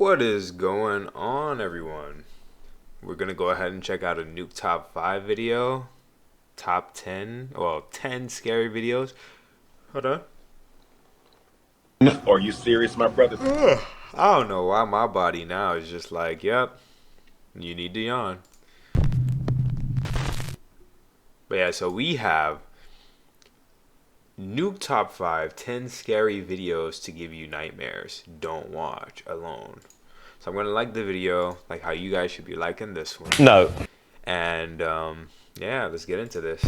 What is going on, everyone? We're gonna go ahead and check out a Nuke top 5 video. Top 10, well, 10 scary videos. Hold on. Are you serious, my brother? I don't know why my body now is just like, yep, you need to yawn. But yeah, so we have Nuke top 5, 10 scary videos to give you nightmares. Don't watch alone. So I'm going to like the video, like how you guys should be liking this one. No. And yeah, let's get into this.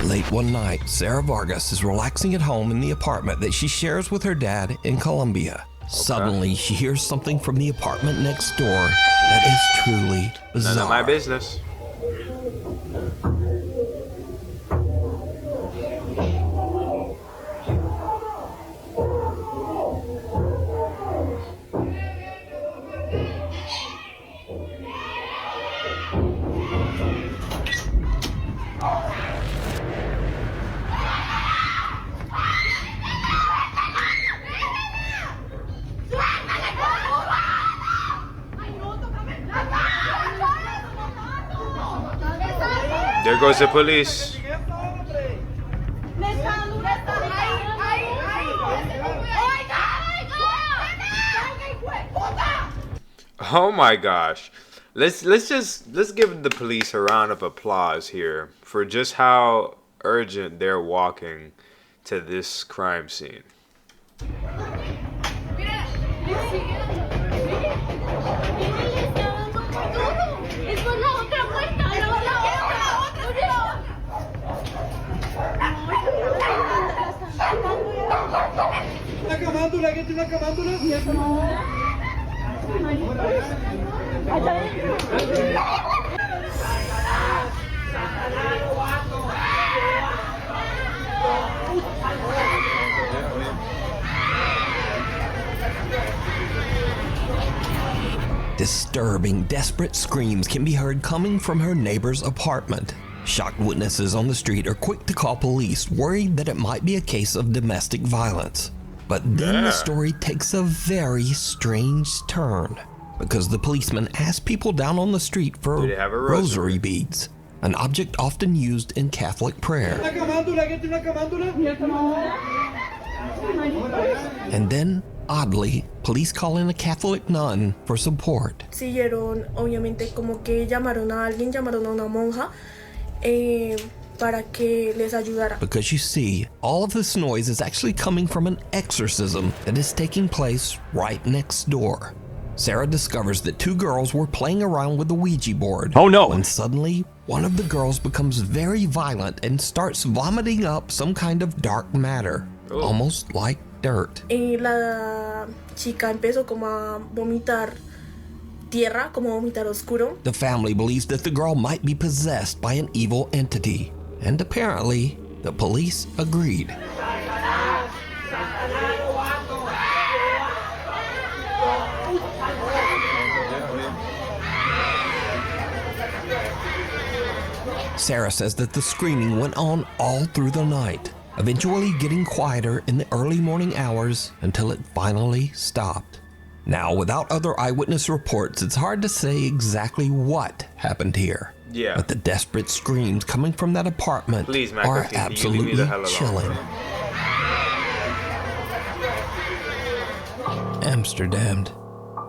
Late one night, Sarah Vargas is relaxing at home in the apartment that she shares with her dad in Colombia. Suddenly, she hears something from the apartment next door that is truly bizarre. None of my business. There goes the police. Oh my gosh. Let's give the police a round of applause here for just how urgent they're walking to this crime scene. Disturbing, desperate screams can be heard coming from her neighbor's apartment. Shocked witnesses on the street are quick to call police, worried that it might be a case of domestic violence. But then the story takes a very strange turn, because the policeman asked people down on the street for rosary beads, an object often used in Catholic prayer. And then, oddly, police call in a Catholic nun for support. Siguieron, obviamente, como que llamaron a alguien, llamaron a una monja para que les ayudara. Because you see, all of this noise is actually coming from an exorcism that is taking place right next door. Sarah discovers that two girls were playing around with the Ouija board. Oh no! When suddenly, one of the girls becomes very violent and starts vomiting up some kind of dark matter, almost like dirt. La chica empezó como a vomitar tierra, como vomitar oscuro. The family believes that the girl might be possessed by an evil entity, and apparently, the police agreed. Sarah says that the screaming went on all through the night, eventually getting quieter in the early morning hours until it finally stopped. Now, without other eyewitness reports, it's hard to say exactly what happened here. Yeah. But the desperate screams coming from that apartment are absolutely chilling. Amsterdam.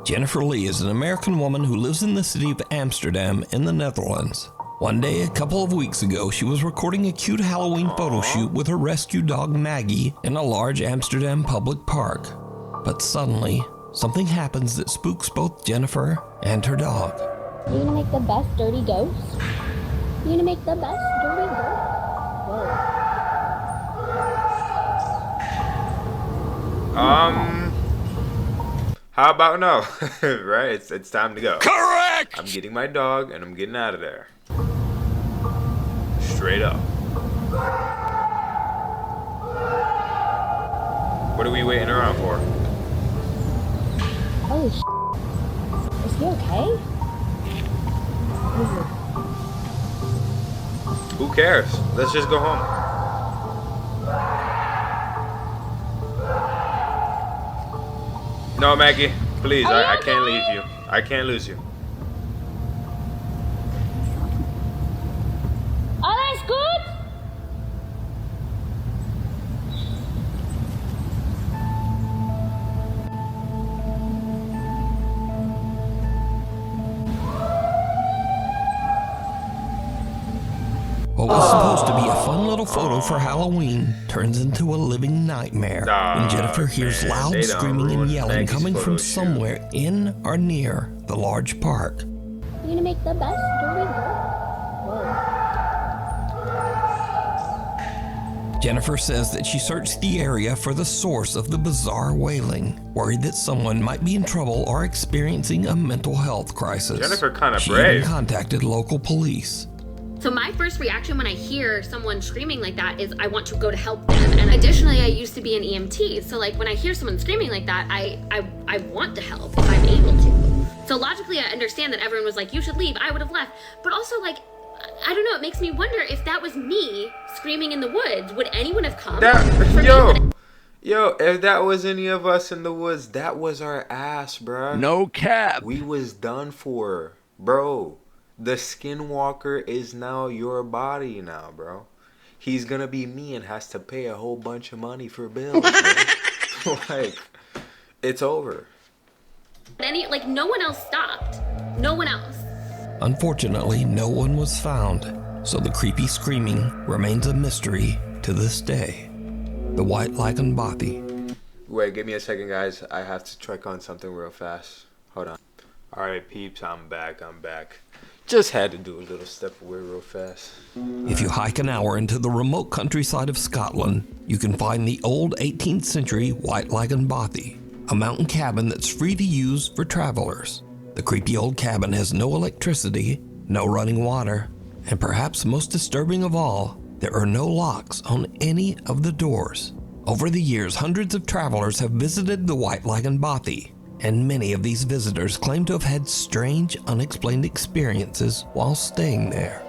Jennifer Lee is an American woman who lives in the city of Amsterdam in the Netherlands. One day, a couple of weeks ago, she was recording a cute Halloween photo shoot with her rescue dog Maggie in a large Amsterdam public park. But suddenly, something happens that spooks both Jennifer and her dog. You're gonna make the best dirty ghost? You're gonna make the best dirty ghost? Whoa. How about no? Right? It's time to go. Correct! I'm getting my dog and I'm getting out of there. Straight up. What are we waiting around for? Holy sh**. Is he okay? Who cares? Let's just go home. No, Maggie, please. Are you I can't okay? leave you. I can't lose you. Oh, that's good. What was supposed to be a fun little photo for Halloween turns into a living nightmare when Jennifer Dog, hears man, loud they done screaming and ruined yelling Maggie's coming from photo shoot. somewhere in or near the large park. You gonna make the best dirty girl? Whoa. Jennifer says that she searched the area for the source of the bizarre wailing, worried that someone might be in trouble or experiencing a mental health crisis. Jennifer kinda She brave. even contacted local police. So my first reaction when I hear someone screaming like that is I want to go to help them. And additionally, I used to be an EMT. So like when I hear someone screaming like that, I want to help if I'm able to. So logically, I understand that everyone was like, you should leave. I would have left. But also like, I don't know, it makes me wonder if that was me screaming in the woods, would anyone have come? For me, Yo, if that was any of us in the woods, that was our ass, bruh. No cap. We was done for, bro. The skinwalker is now your body now, bro. He's gonna be me and has to pay a whole bunch of money for bills, bro. Like, it's over. like no one else stopped. No one else. Unfortunately, no one was found, so the creepy screaming remains a mystery to this day. The White Lycanbothy. Wait, give me a second, guys. I have to check on something real fast. Hold on. Alright, peeps, I'm back. Just had to do a little step away real fast. If you hike an hour into the remote countryside of Scotland, you can find the old 18th century White Lycanbothy, a mountain cabin that's free to use for travelers. The creepy old cabin has no electricity, no running water, and perhaps most disturbing of all, there are no locks on any of the doors. Over the years, hundreds of travelers have visited the White Lycanbothy, and many of these visitors claim to have had strange, unexplained experiences while staying there.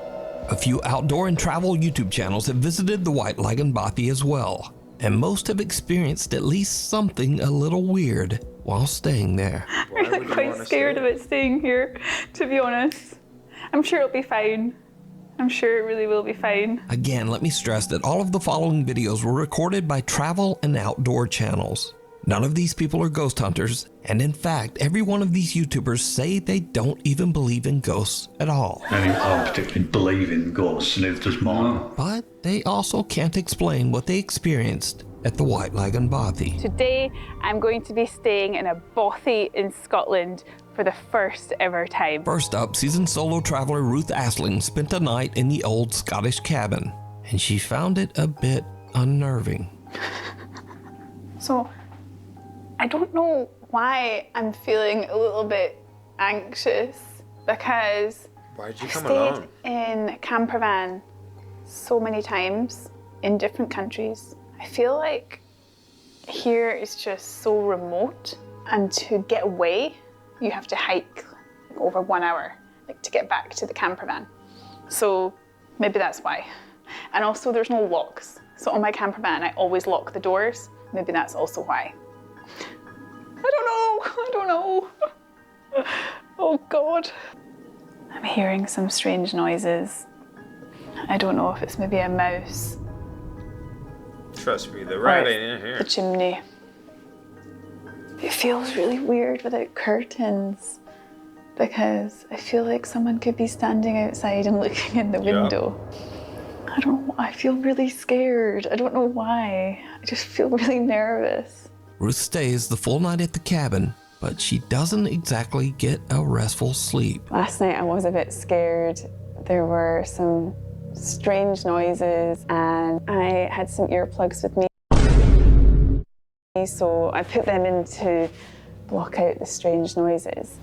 A few outdoor and travel YouTube channels have visited the White Lycanbothy as well, and most have experienced at least something a little weird while staying there. Why I'm would you quite wanna scared stay? about staying here, to be honest. I'm sure it'll be fine. I'm sure it really will be fine. Again, let me stress that all of the following videos were recorded by travel and outdoor channels. None of these people are ghost hunters, and in fact, every one of these YouTubers say they don't even believe in ghosts at all. I don't particularly believe in ghosts, neither does mine. But they also can't explain what they experienced at the White Lycanbothy. Today, I'm going to be staying in a bothy in Scotland for the first ever time. First up, seasoned solo traveler Ruth Asling spent a night in the old Scottish cabin, and she found it a bit unnerving. So, I don't know why I'm feeling a little bit anxious because Why'd you I've come stayed alone? in a camper van so many times in different countries. I feel like here is just so remote, and to get away, you have to hike over 1 hour, like to get back to the camper van. So maybe that's why. And also there's no locks. So on my camper van, I always lock the doors. Maybe that's also why. I don't know. Oh God. I'm hearing some strange noises. I don't know if it's maybe a mouse Trust me, the or rat it's ain't in here. the chimney. It feels really weird without curtains because I feel like someone could be standing outside and looking in the window. I don't know, I feel really scared. I don't know why. I just feel really nervous. Ruth stays the full night at the cabin, but she doesn't exactly get a restful sleep. Last night I was a bit scared. There were some strange noises and I had some earplugs with me. So I put them in to block out the strange noises.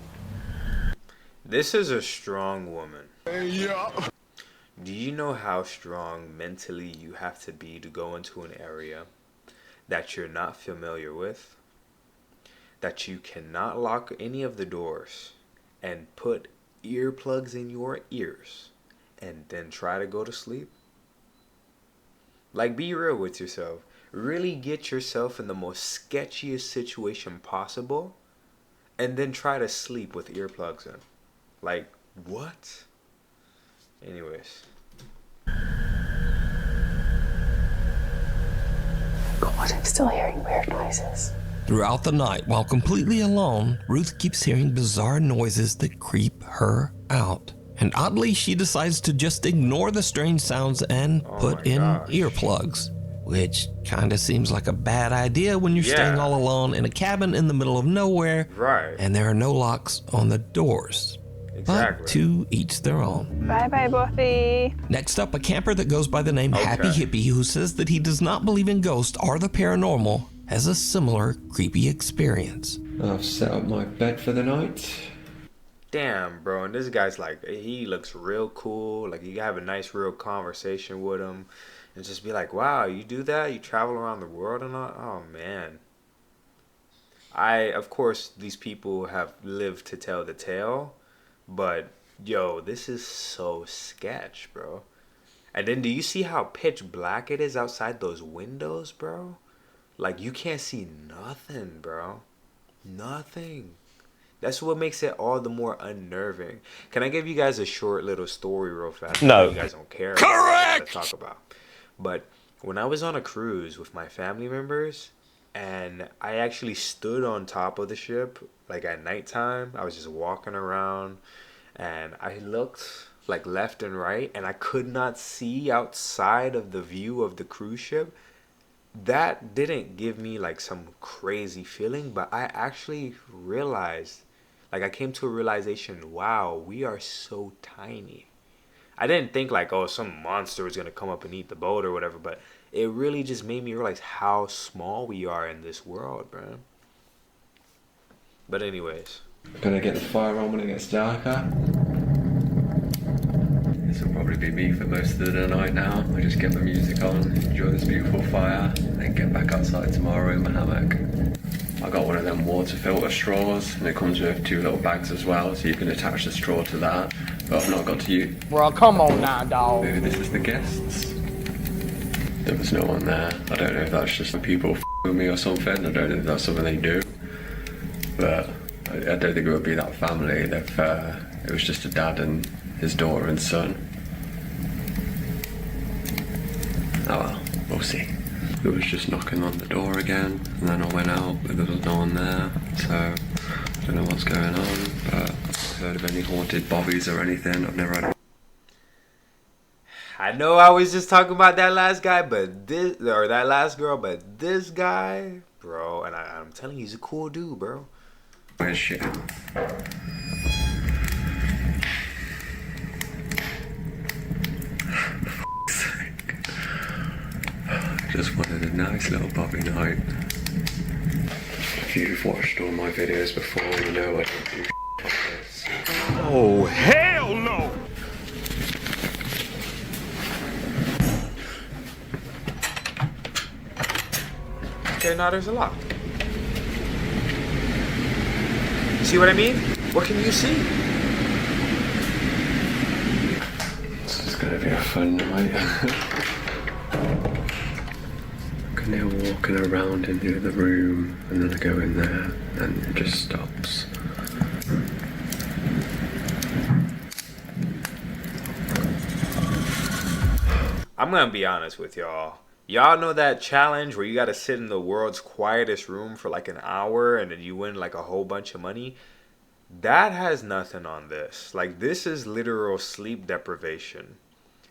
This is a strong woman. Do you know how strong mentally you have to be to go into an area that you're not familiar with? That you cannot lock any of the doors and put earplugs in your ears and then try to go to sleep? Like, be real with yourself. Really get yourself in the most sketchiest situation possible and then try to sleep with earplugs in. Like, what? Anyways. God, I'm still hearing weird noises. Throughout the night, while completely alone, Ruth keeps hearing bizarre noises that creep her out. And oddly, she decides to just ignore the strange sounds and put in earplugs. Which kinda seems like a bad idea when you're staying all alone in a cabin in the middle of nowhere. Right. And there are no locks on the doors. Exactly. But to each their own. Bye-bye, Buffy. Next up, a camper that goes by the name Happy Hippie, who says that he does not believe in ghosts or the paranormal, has a similar creepy experience. I've set up my bed for the night. Damn, bro. And this guy's like, he looks real cool. Like, you can have a nice, real conversation with him. And just be like, wow, you do that? You travel around the world and all? Oh, man. Of course, these people have lived to tell the tale. But, yo, this is so sketch, bro. And then do you see how pitch black it is outside those windows, bro? Like, you can't see nothing, bro. Nothing. That's what makes it all the more unnerving. Can I give you guys a short little story real fast? No. You guys don't care. Correct! To talk about. But when I was on a cruise with my family members, and I actually stood on top of the ship, like at nighttime, I was just walking around, and I looked like left and right, and I could not see outside of the view of the cruise ship. That didn't give me like some crazy feeling, but I actually realized, like I came to a realization, wow, we are so tiny. I didn't think like, oh, some monster was going to come up and eat the boat or whatever, but it really just made me realize how small we are in this world, bro. But anyways. Gonna get the fire on when it gets darker. This will probably be me for most of the night now. I just get the music on, enjoy this beautiful fire, and get back outside tomorrow in my hammock. I got one of them water filter straws, and it comes with 2 little bags as well, so you can attach the straw to that. But I've not got to use. Bro, come on now, dog. Maybe this is the guests. There was no one there. I don't know if that's just people with me or something. I don't know if that's something they do. But I don't think it would be that family if it was just a dad and his daughter and son. Oh well, we'll see. It was just knocking on the door again, and then I went out, but there was no one there, so I don't know what's going on, but I've heard of any haunted bobbies or anything. I've never had. I know I was just talking about that last guy, but that last girl, but this guy, bro, and I'm telling you, he's a cool dude, bro. Where's shit? Just wanted a nice little bobby night. If you've watched all my videos before, you know I don't do like this. Oh, hell no! Okay, now there's a lock. See what I mean? What can you see? This is gonna be a fun night. I'm now walking around into the room, and then I go in there, and it just stops. I'm gonna be honest with y'all. Y'all know that challenge where you gotta sit in the world's quietest room for like an hour and then you win like a whole bunch of money? That has nothing on this. Like, this is literal sleep deprivation.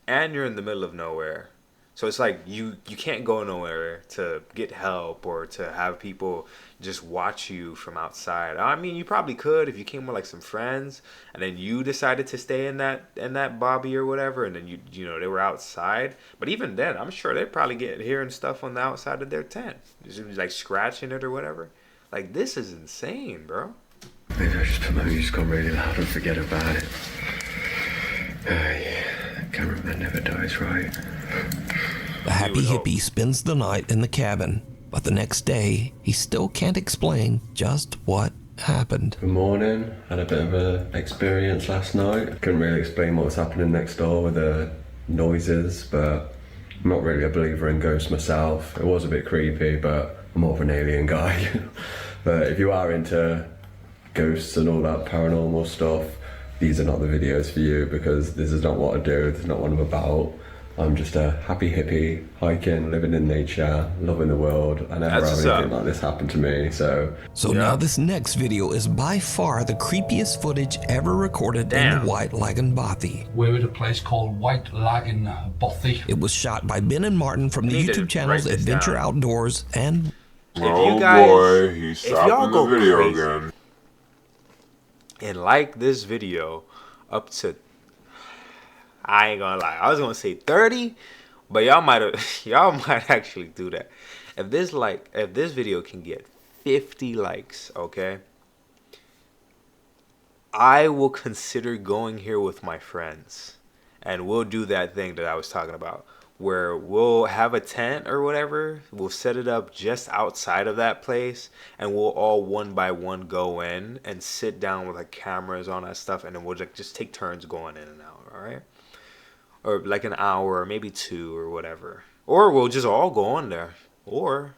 And you're in the middle of nowhere. So it's like you can't go nowhere to get help or to have people just watch you from outside. I mean, you probably could if you came with like some friends and then you decided to stay in that bobby or whatever, and then you know they were outside. But even then, I'm sure they'd probably get hearing stuff on the outside of their tent, just like scratching it or whatever. Like, this is insane, bro. Maybe I just put my music on really loud and forget about it. Yeah, cameraman never dies, right? The happy hippie spends the night in the cabin, but the next day, he still can't explain just what happened. Good morning. Had a bit of an experience last night. I couldn't really explain what was happening next door with the noises, but I'm not really a believer in ghosts myself. It was a bit creepy, but I'm more of an alien guy. But if you are into ghosts and all that paranormal stuff, these are not the videos for you, because this is not what I do, this is not what I'm about. I'm just a happy hippie, hiking, living in nature, loving the world. I never have anything like this happen to me, so... Now this next video is by far the creepiest footage ever recorded in the White Lagoon Bothy. We're at a place called White Lagoon Bothy. It was shot by Ben and Martin from the YouTube channels Adventure Outdoors and... If you guys, if y'all go crazy and like this video up to, I ain't gonna lie, I was gonna say 30, but y'all might actually do that. If this video can get 50 likes, okay, I will consider going here with my friends, and we'll do that thing that I was talking about, where we'll have a tent or whatever, we'll set it up just outside of that place, and we'll all one by one go in and sit down with like cameras on that stuff, and then we'll just take turns going in and out, all right? Or like an hour or maybe 2 or whatever. Or we'll just all go in there. Or,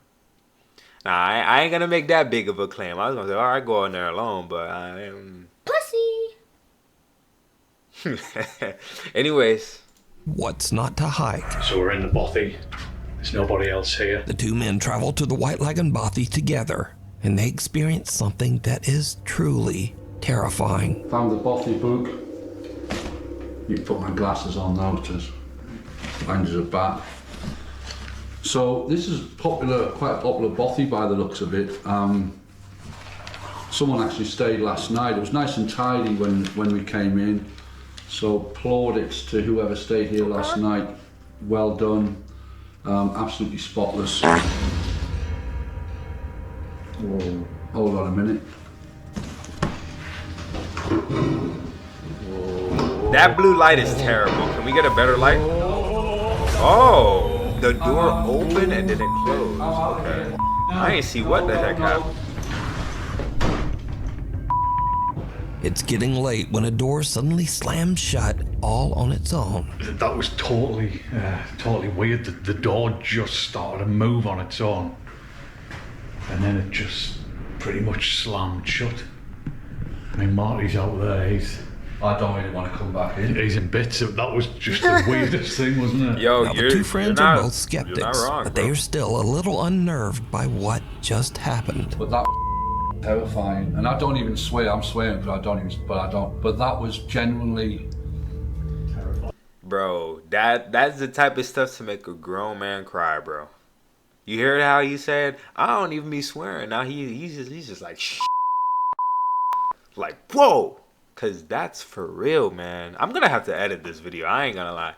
nah, I ain't gonna make that big of a claim. I was gonna say, all right, go in there alone, but I am... Pussy! Anyways... What's not to hike? So we're in the Bothy. There's nobody else here. The two men travel to the White Lagoon Bothy together, and they experience something that is truly terrifying. Found the Bothy book. You put my glasses on now to find us a bat. So this is popular, quite a popular Bothy by the looks of it. Someone actually stayed last night. It was nice and tidy when we came in. So plaudits to whoever stayed here last night. Well done. Absolutely spotless. Whoa. Hold on a minute. Whoa. That blue light is terrible. Can we get a better light? Oh, the door opened and then it closed. Okay. I ain't see what the heck happened. It's getting late when a door suddenly slams shut all on its own. That was totally weird. The door just started to move on its own. And then it just pretty much slammed shut. I mean, Marty's out there, I don't really want to come back in. He's in bits. That was just the weirdest thing, wasn't it? Yo, now, the two friends are both skeptics, but they are still a little unnerved by what just happened. But that terrifying, and I don't even swear. I'm swearing, but I don't. But that was genuinely terrifying. Bro, that's the type of stuff to make a grown man cry, bro. You heard how he said, "I don't even be swearing." Now he's just like, shh. Like, whoa, cause that's for real, man. I'm gonna have to edit this video. I ain't gonna lie.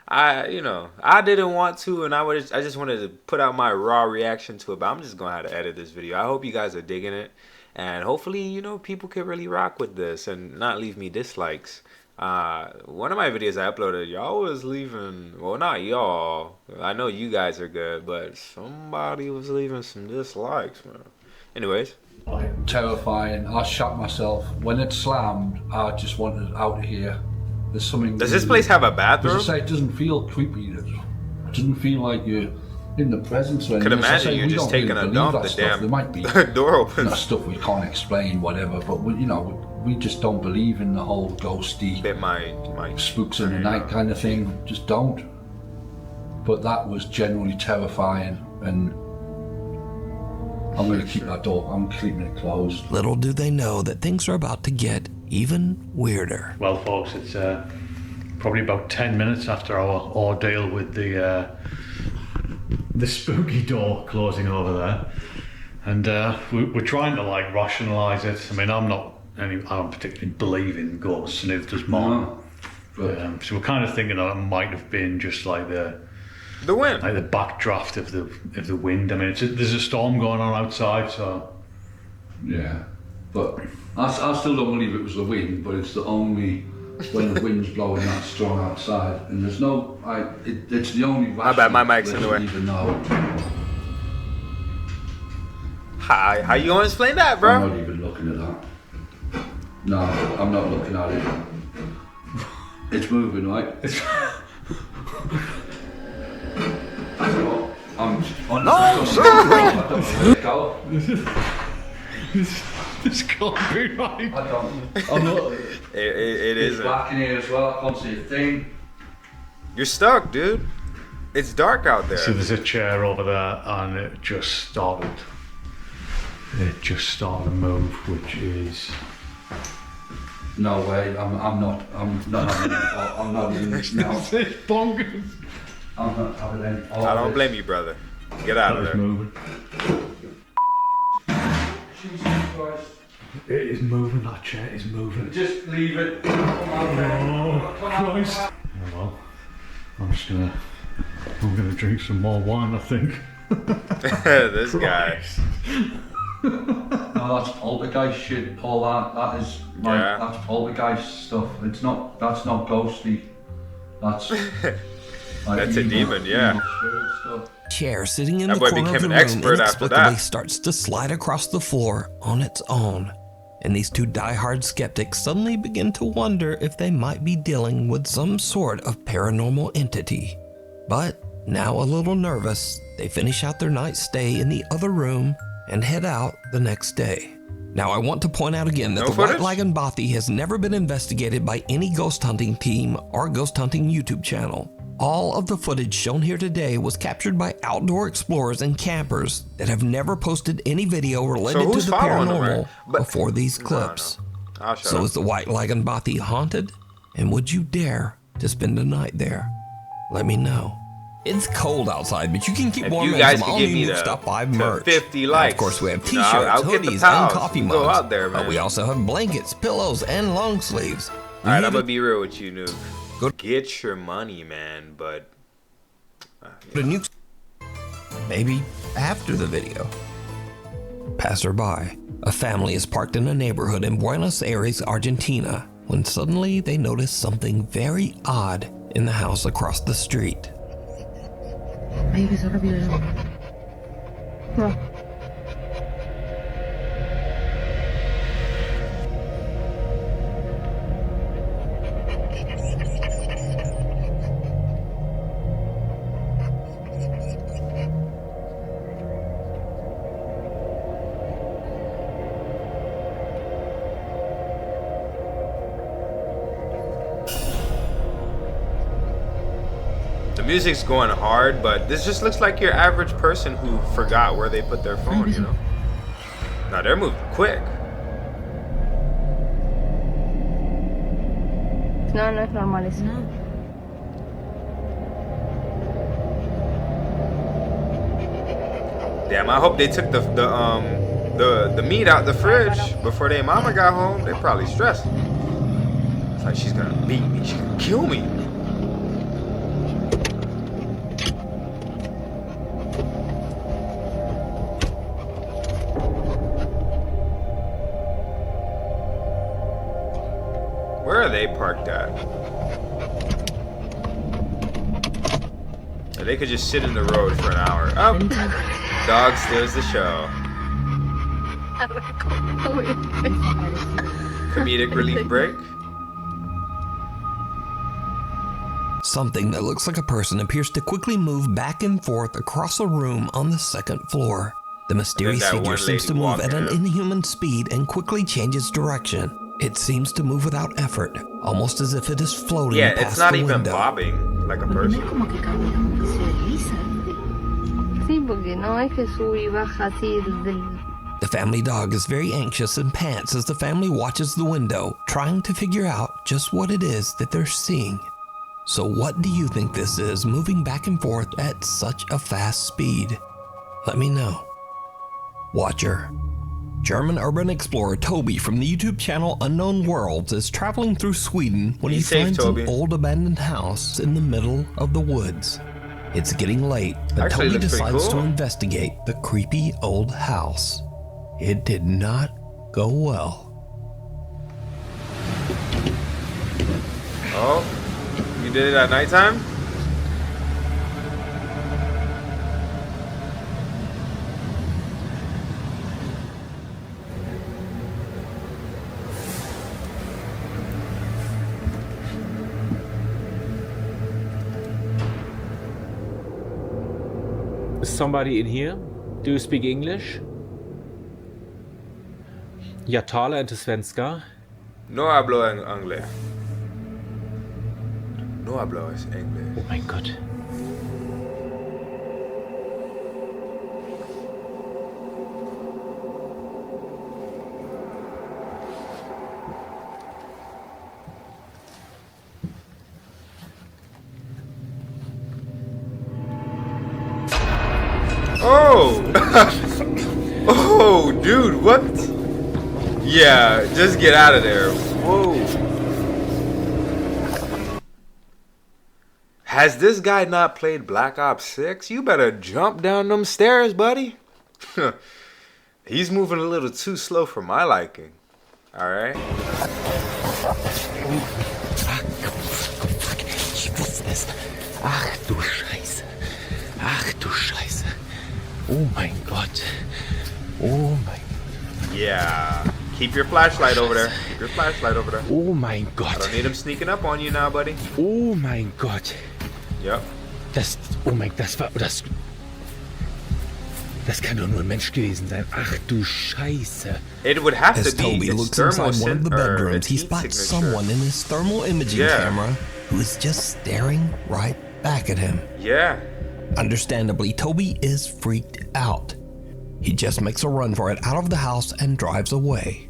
I didn't want to, and I just wanted to put out my raw reaction to it, but I'm just gonna have to edit this video. I hope you guys are digging it, and hopefully, people can really rock with this and not leave me dislikes. One of my videos I uploaded, y'all was leaving, well, not y'all, I know you guys are good, but somebody was leaving some dislikes, man. Anyways. Terrifying. I shot myself. When it slammed, I just wanted out of here. There's something. Does this place have a bathroom? As I say, it doesn't feel creepy. It doesn't feel like you're in the presence of anything. Could imagine you just taking a dump. The damn there might be door opens. Stuff we can't explain, whatever. But we just don't believe in the whole ghosty, my spooks in the night kind of thing. Just don't. But that was genuinely terrifying, and I'm going to keep that door. I'm keeping it closed. Little do they know that things are about to get even weirder. Well, folks, it's probably about 10 minutes after our ordeal with the spooky door closing over there, and we're trying to rationalise it. I mean, I don't particularly believe in ghosts, and neither does Martin. So we're kind of thinking that it might have been just like the wind, like the backdraft of the wind. I mean, there's a storm going on outside, so yeah. But I still don't believe it was the wind, but it's the only when the wind's blowing that strong outside, and there's no. It's the only. My bad, my mic's in the way. Even though. How you gonna explain that, bro? I'm not even looking at that. No, I'm not looking at it. It's moving, right? I'm on. No, This can't be right. I don't. I'm not. It It's isn't. black in here as well. I can't see a thing. You're stuck, dude. It's dark out there. So there's a chair over there, and it just started. It just started to move, which is. No way. I'm not. I'm not in this now. It's bonkers. I'm not having any. I don't blame you, brother. Get out of That is there. moving. Jesus Christ. It is moving. That chair is moving. Just leave it. Oh Christ! Oh well, I'm gonna drink some more wine, I think. This guy. No, that's poltergeist shit. All that is like Yeah. that's poltergeist stuff. It's not. That's not ghostly. That's. Like That's a evil- demon, yeah. evil spirit stuff. Chair sitting in That the boy corner of became the an room expert after inexplicably that. starts to slide across the floor on its own. And these two diehard skeptics suddenly begin to wonder if they might be dealing with some sort of paranormal entity. But now a little nervous, they finish out their night stay in the other room and head out the next day. Now I want to point out again that No the White footage? Lagan Bothy has never been investigated by any ghost hunting team or ghost hunting YouTube channel. All of the footage shown here today was captured by outdoor explorers and campers that have never posted any video related to who's the following them, paranormal right? But- before these No, clips. no. I'll shut So up. is the White Lagan Bothy haunted? And would you dare to spend a night there? Let me know. It's cold outside, but you can keep If warm you in guys some could give all-new me Nuke the Stop 5 to merch. 50 And likes, of course, we have you know, t-shirts, I'll get the hoodies, pals. and coffee We mugs. go out there, But man. we also have blankets, pillows, and long sleeves. Alright, You I'm need gonna be real with you, Nuke. Go- Get your money, man, but to Nuke. Maybe after the video. Passerby. A family is parked in a neighborhood in Buenos Aires, Argentina, when suddenly they notice something very odd in the house across the street. the music's going hard, but this just looks like your average person who forgot where they put their phone, you know? Now they're moving quick. No, no es normal eso. No. Damn, I hope they took the meat out the fridge before their mama got home. They probably stressed. It's like she's gonna beat me, she's gonna kill me. Where are they parked at? Or they could just sit in the road for an hour. Oh, dog steals the show. Comedic relief break. Something that looks like a person appears to quickly move back and forth across a room on the second floor. The mysterious that figure one seems to lady move at an walking. inhuman speed and quickly changes direction. It seems to move without effort, almost as if it is floating Yeah, past it's not the even window. bobbing like a person. Sí, porque no es que sube y baja así del... The family dog is very anxious and pants as the family watches the window, trying to figure out just what it is that they're seeing. So what do you think this is, moving back and forth at such a fast speed? Let me know. Watcher. German urban explorer Toby from the YouTube channel Unknown Worlds is traveling through Sweden when Be he safe, finds Toby. an old abandoned house in the middle of the woods. It's getting late, but Actually, Toby it looks pretty decides to cool. investigate the creepy old house. It did not go well. Oh, you did it at nighttime? Is somebody in here? Do you speak English? Jag talar inte svenska. No hablo inglés. No hablo inglés. Oh mein Gott. Oh! Oh, dude, what? Yeah, just get out of there. Whoa. Has this guy not played Black Ops 6? You better jump down them stairs, buddy. He's moving a little too slow for my liking. Alright? Ich wusste es. Ach du Scheiße. Ach du Scheiße. Oh mein Gott. Oh mein Gott. Yeah. Keep your flashlight over there. Keep your flashlight over there. Oh mein Gott. I don't need him sneaking up on you now, buddy. Oh mein Gott. Yep. Das kann doch nur ein Mensch gewesen sein. Ach du Scheiße. It would have As to be Toby its looks thermal inside one of the bedrooms, he heat spots signature. someone in his thermal imaging Yeah. camera who is just staring right back at him. Yeah. Understandably, Toby is freaked out. He just makes a run for it out of the house and drives away.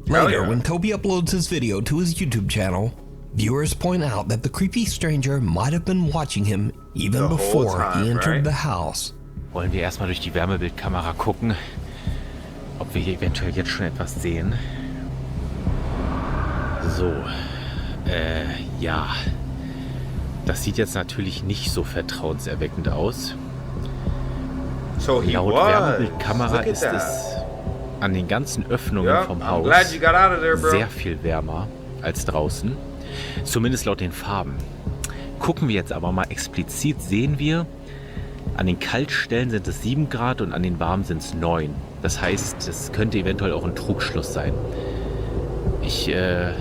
Hell Later, yeah. when Toby uploads his video to his YouTube channel, viewers point out that the creepy stranger might have been watching him even The whole before time, he entered right? the house. Wollen wir erstmal durch die Wärmebildkamera gucken, ob wir hier eventuell jetzt schon etwas sehen. So, ja. Das sieht jetzt natürlich nicht so vertrauenserweckend aus. So he Laut was. Wärmebildkamera Look at ist that. es an den ganzen Öffnungen Yep, vom I'm Haus glad you got out of there, bro. sehr viel wärmer als draußen. Zumindest laut den Farben. Gucken wir jetzt aber mal explizit, sehen wir, an den Kaltstellen sind es 7 Grad und an den warmen sind es 9. Das heißt, es könnte eventuell auch ein Trugschluss sein. Ich werde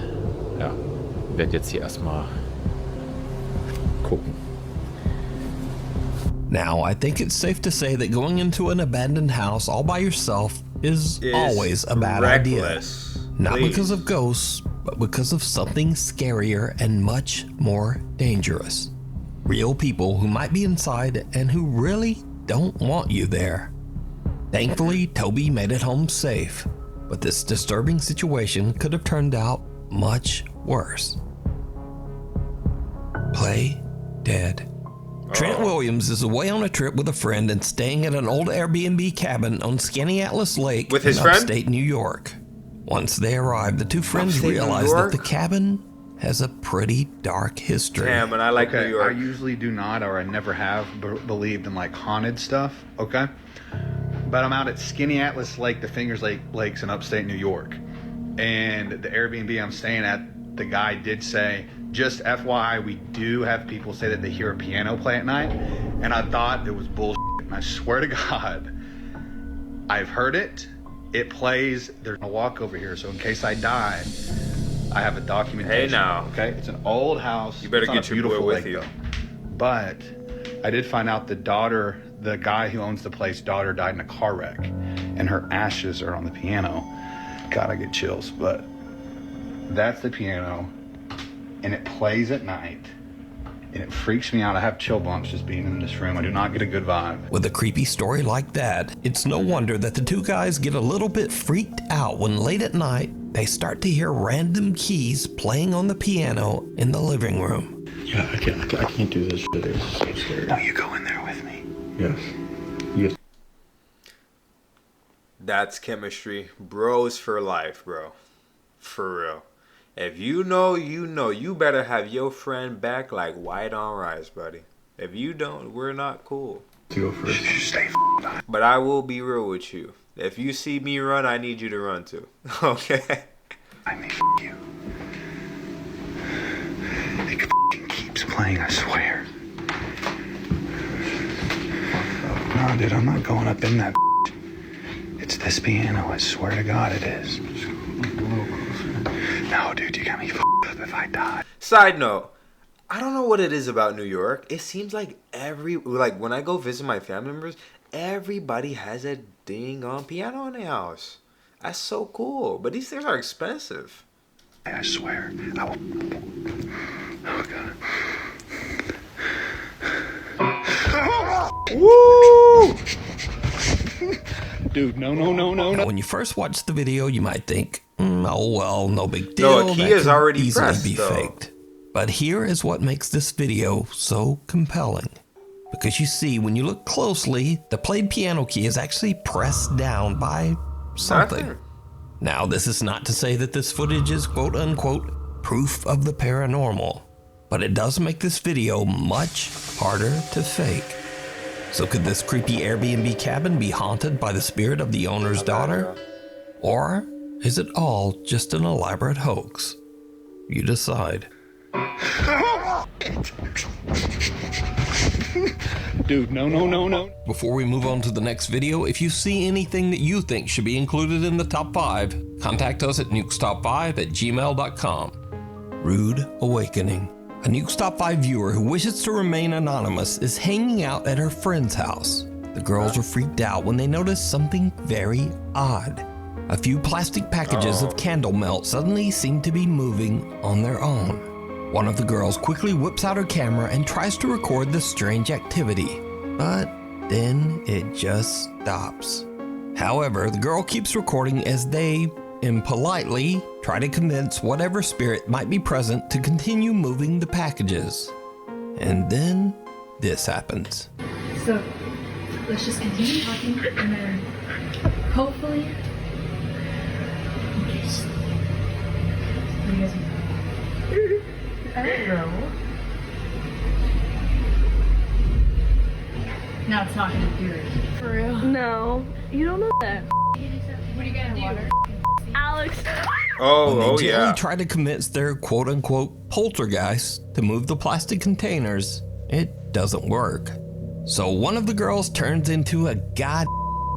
jetzt hier erstmal gucken. Now, I think it's safe to say that going into an abandoned house all by yourself is always a bad reckless. idea. Not Please. because of ghosts, but because of something scarier and much more dangerous. Real people who might be inside and who really don't want you there. Thankfully, Toby made it home safe, but this disturbing situation could have turned out much worse. Play dead. Trent Williams is away on a trip with a friend and staying at an old Airbnb cabin on Skaneateles Lake With his in friend? upstate New York. Once they arrive, the two friends Upstate New realize that York? the cabin has a pretty dark history. Damn, and I like Okay, New York. I usually do not, or I never have believed in like haunted stuff. Okay, but I'm out at Skinny Atlas Lake, the Fingers Lakes in upstate New York, and the Airbnb I'm staying at, the guy did say, just FYI, we do have people say that they hear a piano play at night, and I thought it was bullshit. And I swear to God, I've heard it. It plays. There's a walk over here, so in case I die, I have a documentation. Hey, now. Okay, it's an old house. You better It's on get a your boy beautiful with lake, you. though. But I did find out the guy who owns the place, daughter died in a car wreck, and her ashes are on the piano. God, I get chills. But that's the piano, and it plays at night, and it freaks me out. I have chill bumps just being in this room. I do not get a good vibe. With a creepy story like that, it's no wonder that the two guys get a little bit freaked out when late at night they start to hear random keys playing on the piano in the living room. Yeah, I can't do this shit. It's so scary. No, you go in there with me. Yes. Yes. That's chemistry. Bros for life, bro. For real. If you know, you know. You better have your friend back like white on rice, buddy. If you don't, we're not cool. Go first. Stay But I will be real with you. If you see me run, I need you to run too. Okay? I mean, you. It f***ing keeps playing, I swear. No, dude, I'm not going up in that. It's this piano, I swear to God it is. No, dude, you got me f***ed up if I die. Side note. I don't know what it is about New York. It seems like when I go visit my family members, everybody has a ding on piano in their house. That's so cool. But these things are expensive. I swear, I will. Oh God. Woo! Dude, no. Now, when you first watch the video, you might think, oh well, no big deal. No, a key that is could already easily pressed, be though. faked. But here is what makes this video so compelling. Because you see, when you look closely, the played piano key is actually pressed down by something. Nothing. Now, this is not to say that this footage is quote-unquote proof of the paranormal, but it does make this video much harder to fake. So could this creepy Airbnb cabin be haunted by the spirit of the owner's daughter? Or is it all just an elaborate hoax? You decide. Dude, no. Before we move on to the next video, if you see anything that you think should be included in the top 5, contact us at nukestop5@gmail.com. Rude Awakening. A Nuke's Top 5 viewer who wishes to remain anonymous is hanging out at her friend's house. The girls are freaked out when they notice something very odd. A few plastic packages of candle melt suddenly seem to be moving on their own. One of the girls quickly whips out her camera and tries to record the strange activity, but then it just stops. However, the girl keeps recording as they, impolitely, try to convince whatever spirit might be present to continue moving the packages. And then this happens. So let's just continue talking and then hopefully. What do you guys think? I don't know. Now it's not gonna do it. For real? No, you don't know that. What are you gonna do? Alex. When they gently try to convince their quote-unquote poltergeist to move the plastic containers, it doesn't work. So one of the girls turns into a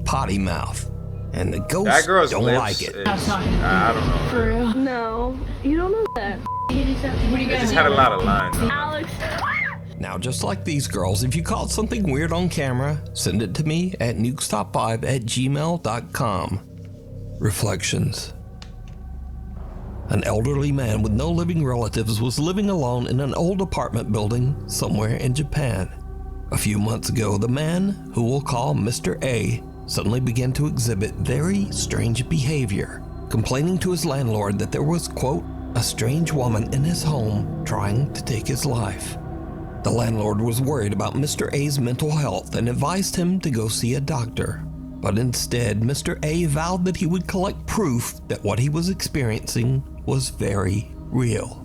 potty mouth, and the ghosts don't like it. I don't know. For real? No, you don't know that. What are you It gonna just do? had a lot of lines. Alex. Now, just like these girls, if you caught something weird on camera, send it to me at nukestop5@gmail.com. Reflections. An elderly man with no living relatives was living alone in an old apartment building somewhere in Japan. A few months ago, the man, who we'll call Mr. A, suddenly began to exhibit very strange behavior, complaining to his landlord that there was, quote, a strange woman in his home trying to take his life. The landlord was worried about Mr. A's mental health and advised him to go see a doctor. But instead, Mr. A vowed that he would collect proof that what he was experiencing was very real.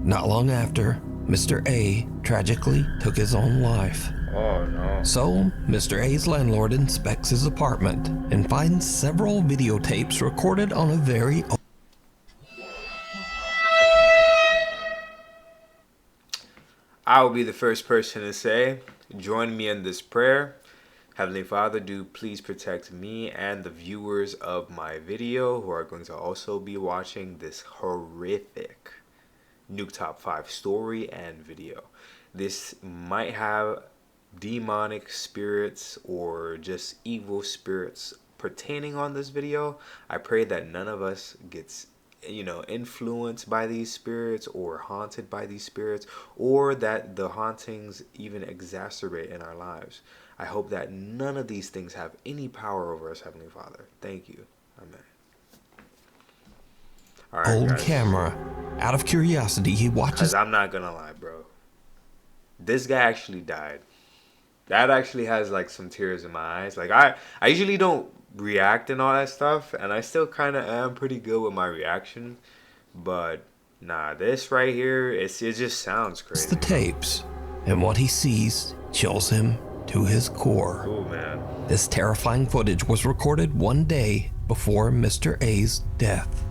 Not long after, Mr. A tragically took his own life. Oh no. So, Mr. A's landlord inspects his apartment and finds several videotapes recorded on a very I will be the first person to say, join me in this prayer. Heavenly Father, do please protect me and the viewers of my video who are going to also be watching this horrific Nuke Top 5 story and video. This might have demonic spirits or just evil spirits pertaining on this video. I pray that none of us gets influenced by these spirits or haunted by these spirits, or that the hauntings even exacerbate in our lives. I hope that none of these things have any power over us, Heavenly Father. Thank you. Amen. All right, old guys. camera. Out of curiosity, he watches. 'Cause I'm not gonna lie, bro. This guy actually died. That actually has like some tears in my eyes. Like I usually don't react and all that stuff, and I still kind of am pretty good with my reaction, but nah, this right here, it just sounds crazy. The tapes, and what he sees chills him to his core. Oh man. This terrifying footage was recorded one day before Mr. A's death.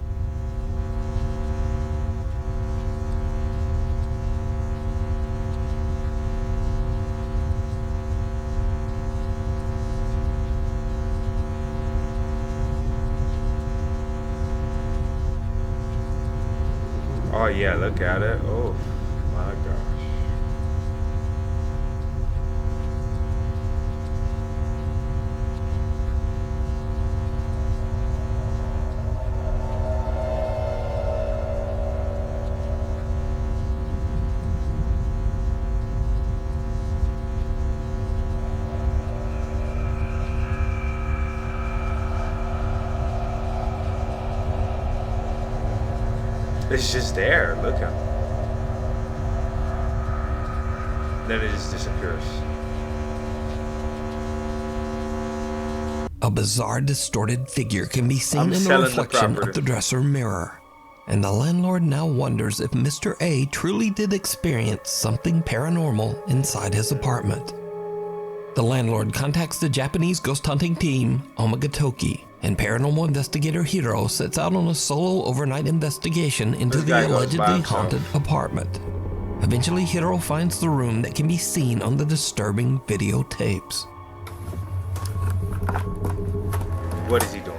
Oh yeah, look at it. Oh my gosh. It's just there. Look at it. Then it just disappears. A bizarre, distorted figure can be seen in the selling the reflection property. of the dresser mirror. And the landlord now wonders if Mr. A truly did experience something paranormal inside his apartment. The landlord contacts the Japanese ghost hunting team, Omagatoki, and paranormal investigator Hiro sets out on a solo overnight investigation into This guy the goes by allegedly himself. haunted apartment. Eventually, Hiro finds the room that can be seen on the disturbing videotapes. What is he doing?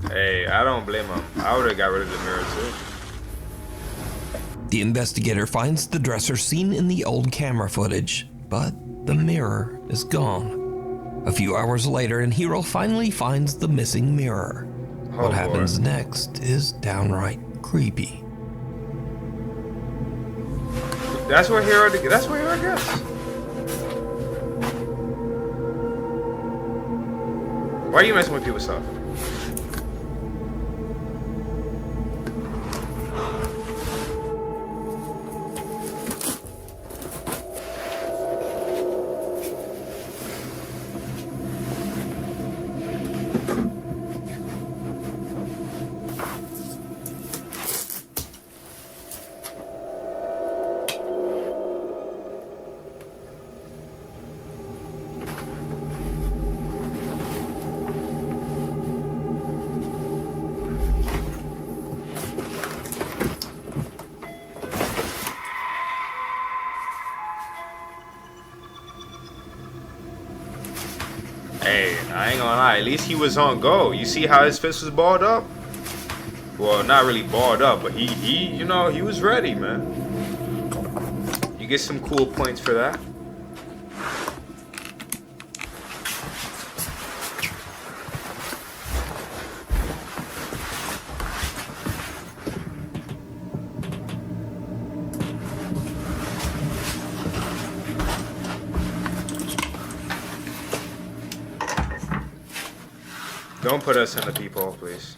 Hey, I don't blame him. I would have got rid of the mirror too. The investigator finds the dresser seen in the old camera footage, but the mirror is gone. A few hours later, and Hiro finally finds the missing mirror. Oh, What happens next is downright creepy. That's where Hero gets. Why are you messing with people's stuff? Hey, I ain't gonna lie, at least he was on go. You see how his fist was balled up? Well, not really balled up, but he was ready, man. You get some cool points for that. Don't put us in the peephole, please.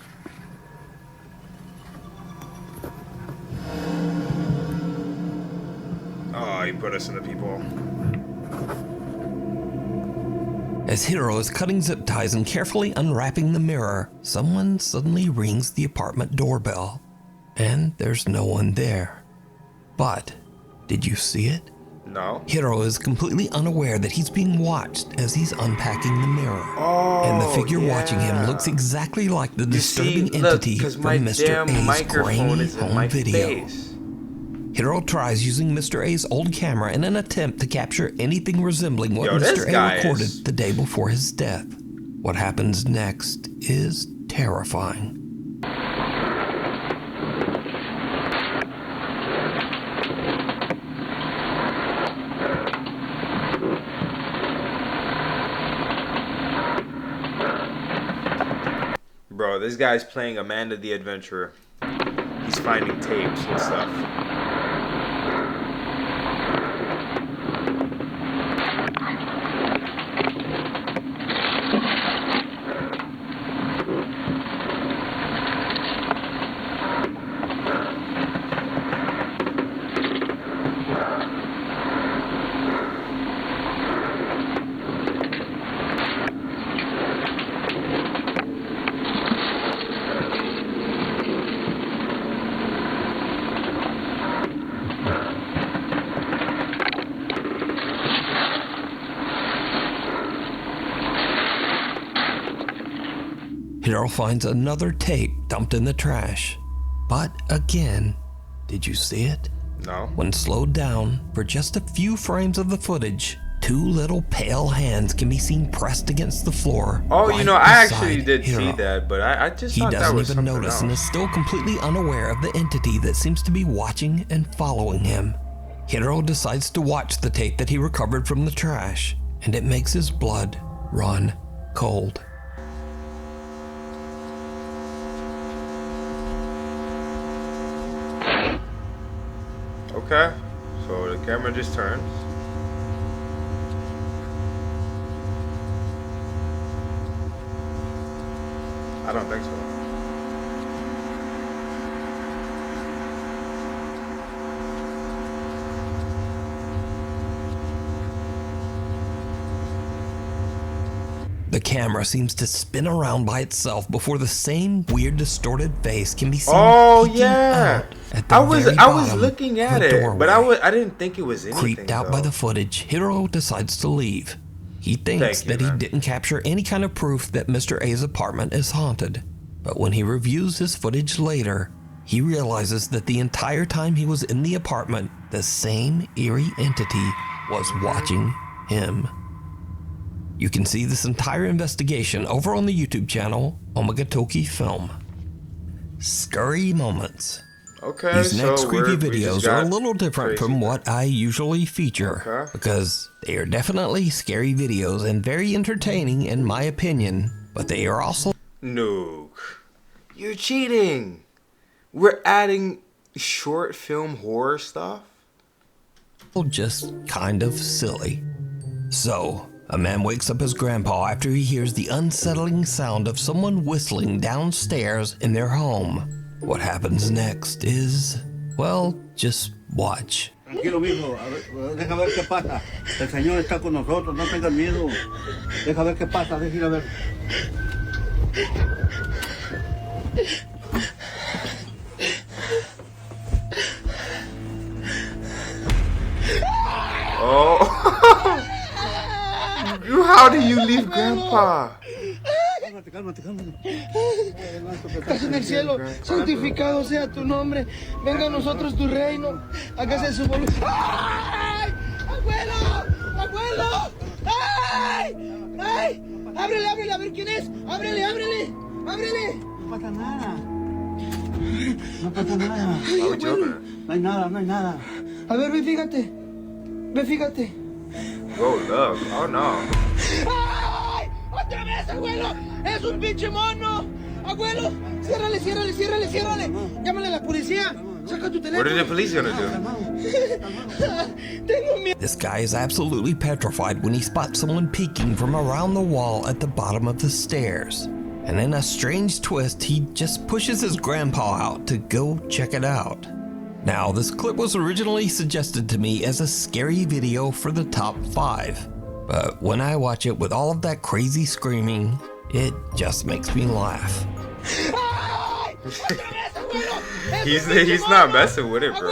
Oh, you put us in the peephole. As Hiro is cutting zip ties and carefully unwrapping the mirror, someone suddenly rings the apartment doorbell. And there's no one there. But, did you see it? No. Hiro is completely unaware that he's being watched as he's unpacking the mirror. Oh, and the figure yeah. watching him looks exactly like the You see, disturbing look, entity 'cause from my Mr. damn A's microphone grainy is in home my video. face. Hiro tries using Mr. A's old camera in an attempt to capture anything resembling what Yo, this Mr. A guy recorded is- the day before his death. What happens next is terrifying. Bro, this guy's playing Amanda the Adventurer. He's finding tapes and stuff. Hiro finds another tape dumped in the trash. But again, did you see it? No. When slowed down for just a few frames of the footage, two little pale hands can be seen pressed against the floor. Oh, right you know, I actually beside did Hiro. see that, but I just He thought that doesn't was even something notice else. and is still completely unaware of the entity that seems to be watching and following him. Hiro decides to watch the tape that he recovered from the trash, and it makes his blood run cold. Okay, so the camera just turns. I don't think so. The camera seems to spin around by itself before the same weird distorted face can be seen. Oh peeking yeah, out at the I was bottom looking of at the it, doorway. but I didn't think it was anything. Creeped out by the footage, Hiro decides to leave. He thinks that he didn't capture any kind of proof that Mr. A's apartment is haunted. But when he reviews his footage later, he realizes that the entire time he was in the apartment, the same eerie entity was watching him. You can see this entire investigation over on the YouTube channel, Omagatoki Film. Scary moments. Okay, These next so creepy we just videos are a got little different from what I usually feature, because they are definitely scary videos and very entertaining in my opinion, but they are also Nuke, you're cheating. We're adding short film horror stuff. just kind of silly. So, a man wakes up his grandpa after he hears the unsettling sound of someone whistling downstairs in their home. What happens next is, well, just watch. Tranquilo, mijo. Deja ver qué pasa. El Señor está con nosotros. No tengan miedo. Deja ver qué pasa. Deja ir a ver. Oh, how do you leave Grandpa? Estás en el cielo, santificado sea tu nombre. Venga a nosotros tu reino. Hágase su voluntad. ¡Ay! ¡Abuelo! ¡Abuelo! ¡Ay! ¡Ay! ¡Ábrele, ábrele! A ver quién es. ¡Ábrele, ábrele! ¡Ábrele! No pasa nada. No pasa nada. Ay, abuelo. No hay nada, no hay nada. A ver, ve, fíjate. Ve, fíjate. Oh, look. Oh, no. ¡Ay! ¡Otra vez, abuelo! ¡Es un pinche mono! ¡Abuelo! ¡Ciérrale, ciérrale, ciérrale, ciérrale! ¡Llámale a la policía! ¡Saca tu teléfono! What are the police gonna do? Tengo miedo. This guy is absolutely petrified when he spots someone peeking from around the wall at the bottom of the stairs. And in a strange twist, he just pushes his grandpa out to go check it out. Now, this clip was originally suggested to me as a scary video for the top 5. But when I watch it with all of that crazy screaming, it just makes me laugh. He's not messing with it, bro.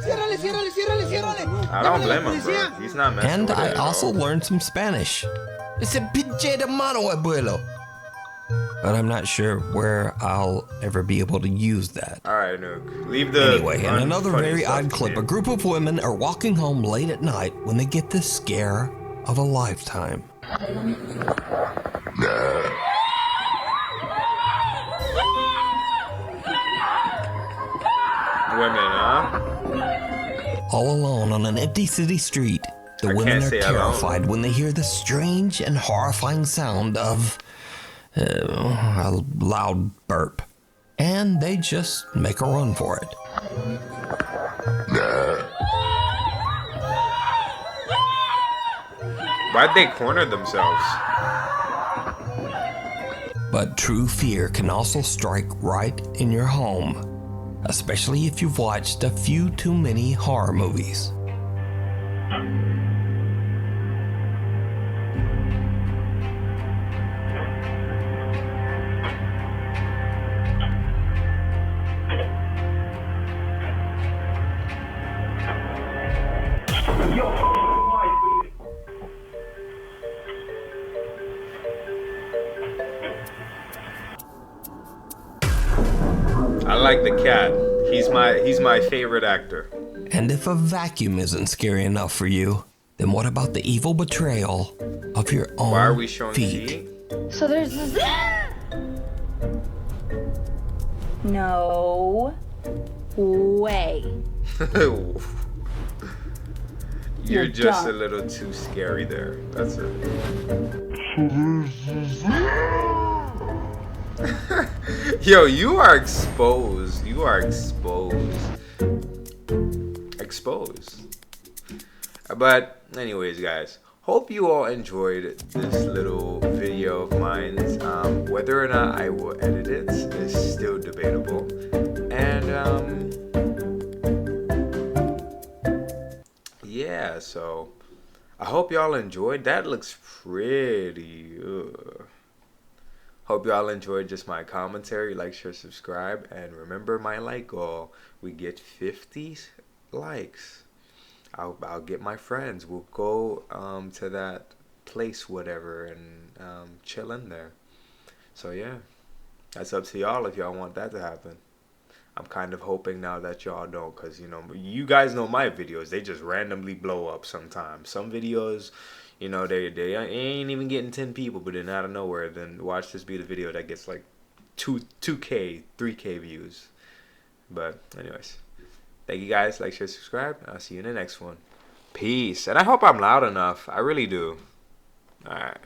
Ciérrale, ciérrale, ciérrale, ciérrale. I don't blame him, bro. He's not messing And with I it. also learned some Spanish. It's a pinche de mano, abuelo. But I'm not sure where I'll ever be able to use that. Alright, Nuke. Leave the. Anyway, in another unfunny very stuff odd to clip, me. a group of women are walking home late at night when they get the scare of a lifetime. Women, huh? All alone on an empty city street, the women can't are say alone. terrified when they hear the strange and horrifying sound of a loud burp. And they just make a run for it. Why'd they corner themselves? But true fear can also strike right in your home, especially if you've watched a few too many horror movies. I like the cat. He's my favorite actor. And if a vacuum isn't scary enough for you, then what about the evil betrayal of your own Why are we showing feet? feet? So there's this. No way. You're just a little too scary there. That's it. Yo, you are exposed. You are exposed. Exposed. But anyways, guys, hope you all enjoyed this little video of mine. Whether or not I will edit it is still debatable. And yeah, so I hope y'all enjoyed. That looks pretty. Hope y'all enjoyed just my commentary. Like, share, subscribe, and remember my like goal. We get 50 likes. I'll get my friends. We'll go to that place, whatever, and chill in there. So yeah, that's up to y'all if y'all want that to happen. I'm kind of hoping now that y'all don't, because you guys know my videos. They just randomly blow up sometimes. Some videos, they ain't even getting 10 people, but then out of nowhere, then watch this be the video that gets like 2K, 3K views. But anyways. Thank you guys. Like, share, subscribe. I'll see you in the next one. Peace. And I hope I'm loud enough. I really do. Alright.